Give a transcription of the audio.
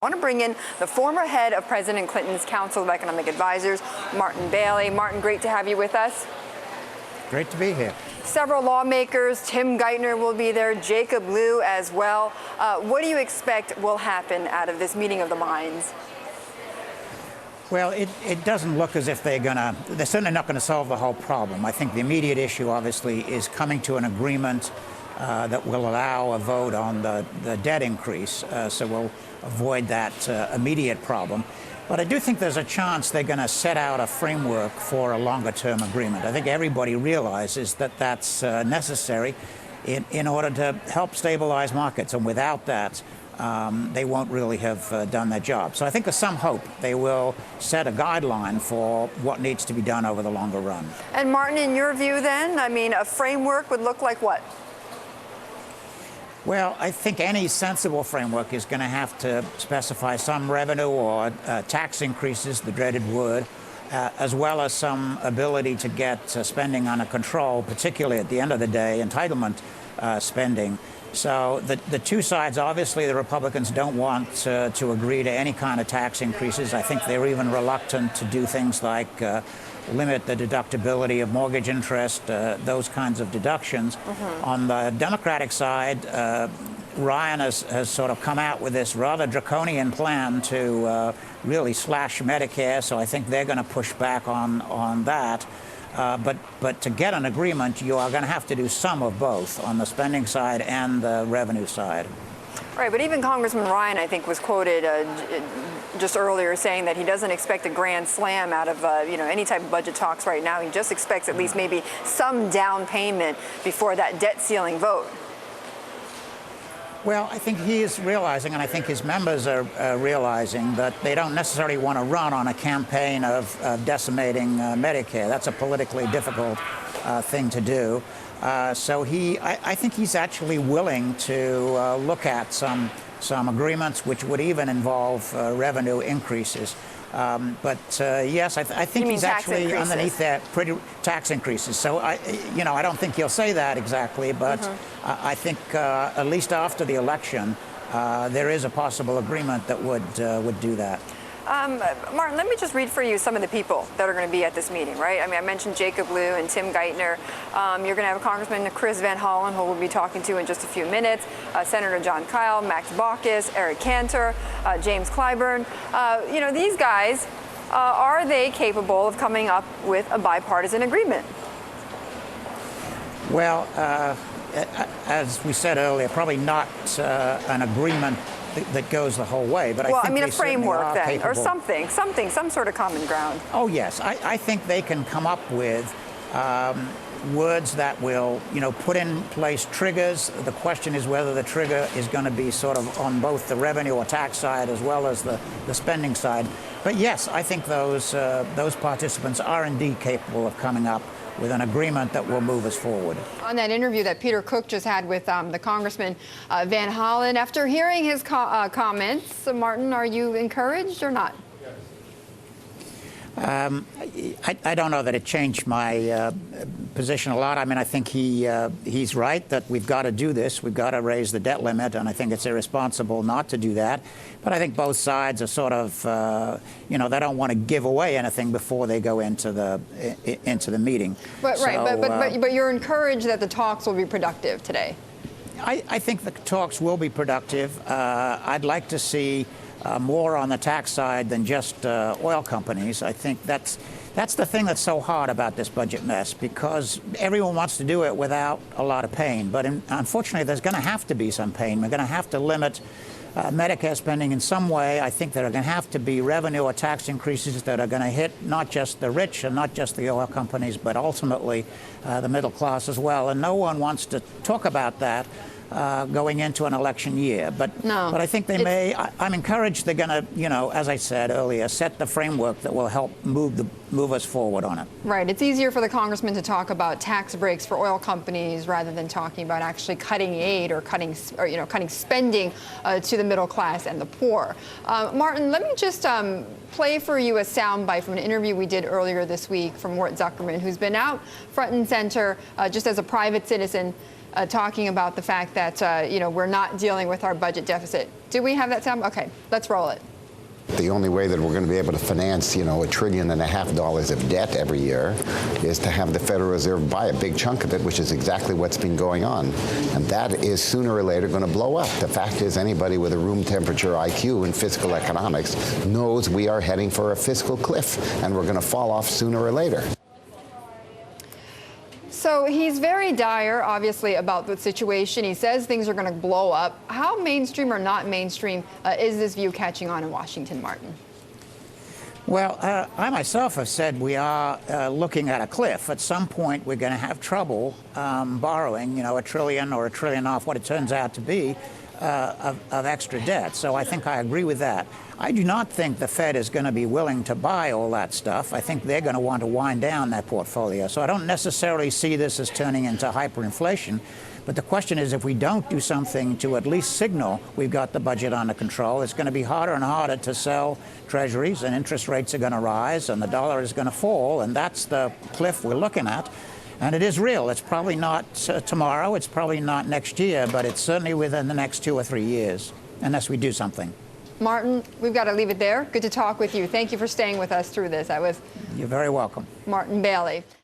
I want to bring in the former head of President Clinton's Council of Economic Advisors, Martin Baily. Martin, great to have you with us. Great to be here. Several lawmakers, Tim Geithner will be there, Jacob Liu as well. What do you expect will happen out of this meeting of the minds? Well, it doesn't look as if they're certainly not going to solve the whole problem. I think the immediate issue, obviously, is coming to an agreement that will allow a vote on the debt increase, so we'll avoid that immediate problem. But I do think there's a chance they're going to set out a framework for a longer-term agreement. I think everybody realizes that that's necessary in order to help stabilize markets, and without that, they won't really have done their job. So I think there's some hope they will set a guideline for what needs to be done over the longer run. And Martin, in your view then, I mean, a framework would look like what? Well, I think any sensible framework is going to have to specify some revenue or tax increases, the dreaded word, as well as some ability to get spending under control, particularly at the end of the day, entitlement spending. So the two sides, obviously, the Republicans don't want to agree to any kind of tax increases. I think they're even reluctant to do things like limit the deductibility of mortgage interest, those kinds of deductions. On the Democratic side, Ryan has sort of come out with this rather draconian plan to really slash Medicare, so I think they're going to push back on that. But to get an agreement, you are going to have to do some of both on the spending side and the revenue side. Right, but even Congressman Ryan, I think, was quoted just earlier saying that he doesn't expect a grand slam out of any type of budget talks right now. He just expects at least maybe some down payment before that debt ceiling vote. Well, I think he is realizing, and I think his members are realizing, that they don't necessarily want to run on a campaign of decimating Medicare. That's a politically difficult thing to do. So I think he's actually willing to look at some agreements which would even involve revenue increases. Yes, I think he's actually underneath that pretty tax increases. So I don't think he'll say that exactly, but I think at least after the election, there is a possible agreement that would do that. Martin, let me just read for you some of the people that are going to be at this meeting, right? I mean, I mentioned Jacob Liu and Tim Geithner. You're going to have Congressman Chris Van Hollen, who we'll be talking to in just a few minutes, Senator John Kyle, Max Baucus, Eric Cantor, James Clyburn. These guys, are they capable of coming up with a bipartisan agreement? Well, as we said earlier, probably not an agreement that goes the whole way, but I think a framework then, capable. or some sort of common ground. Oh yes, I think they can come up with words that will, put in place triggers. The question is whether the trigger is going to be sort of on both the revenue or tax side as well as the spending side. But yes, I think those participants are indeed capable of coming up with an agreement that will move us forward. On that interview that Peter Cook just had with the Congressman Van Hollen, after hearing his comments, Martin, are you encouraged or not? I don't know that it changed my position a lot. I mean, I think he's right that we've got to do this. We've got to raise the debt limit, and I think it's irresponsible not to do that. But I think both sides are sort of, they don't want to give away anything before they go into the meeting. But but you're encouraged that the talks will be productive today. I think the talks will be productive. I'd like to see more on the tax side than just oil companies. I think that's the thing that's so hard about this budget mess, because everyone wants to do it without a lot of pain. But unfortunately, there's going to have to be some pain. We're going to have to limit Medicare spending in some way. I think there are going to have to be revenue or tax increases that are going to hit not just the rich and not just the oil companies, but ultimately the middle class as well. And no one wants to talk about that going into an election year. But I think they may. I'm encouraged they're going to, as I said earlier, set the framework that will help move us forward on it. Right. It's easier for the congressman to talk about tax breaks for oil companies rather than talking about actually cutting aid or cutting spending to the middle class and the poor. Martin, let me just play for you a soundbite from an interview we did earlier this week from Mort Zuckerman, who's been out front and center just as a private citizen, talking about the fact that, we're not dealing with our budget deficit. Do we have that sound? Okay, let's roll it. The only way that we're going to be able to finance, $1.5 trillion of debt every year is to have the Federal Reserve buy a big chunk of it, which is exactly what's been going on. And that is sooner or later going to blow up. The fact is anybody with a room temperature IQ in fiscal economics knows we are heading for a fiscal cliff, and we're going to fall off sooner or later. So he's very dire, obviously, about the situation. He says things are going to blow up. How mainstream or not mainstream is this view catching on in Washington, Martin? Well, I myself have said we are looking at a cliff. At some point, we're going to have trouble borrowing, $1 trillion or $1.5 trillion, what it turns out to be, of extra debt. So I think I agree with that. I do not think the Fed is going to be willing to buy all that stuff. I think they're going to want to wind down that portfolio. So I don't necessarily see this as turning into hyperinflation. But the question is, if we don't do something to at least signal we've got the budget under control, it's going to be harder and harder to sell treasuries, and interest rates are going to rise, and the dollar is going to fall, and that's the cliff we're looking at. And it is real. It's probably not tomorrow, it's probably not next year, but it's certainly within the next 2 or 3 years, unless we do something. Martin, we've got to leave it there. Good to talk with you. Thank you for staying with us through this. You're very welcome. Martin Baily.